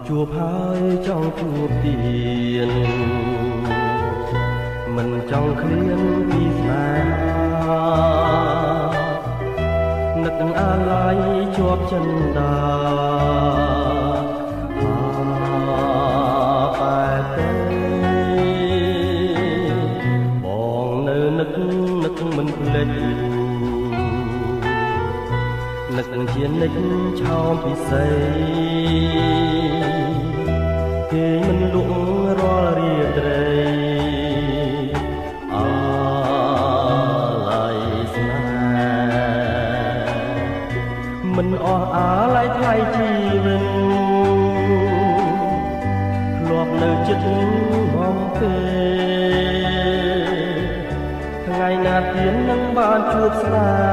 ជួបហើយចង់ជួបទៀតមិនចង់ឃ្លានពីស្នេហានឹកអាឡ័យជាប់ចិន្តាបែបទេបងនៅនឹកមិនភ្លេចនឹកជានិចឆោមពិសេសគេមិនលក់រាល់រាត្រីអាឡ័យស្នេហ៍មិនអស់អាឡ័យថ្លៃជីវិតធ្លាប់នៅចិត្តបងទេថ្ងៃណាទៀតនឹងបានជួបស្នេហ៍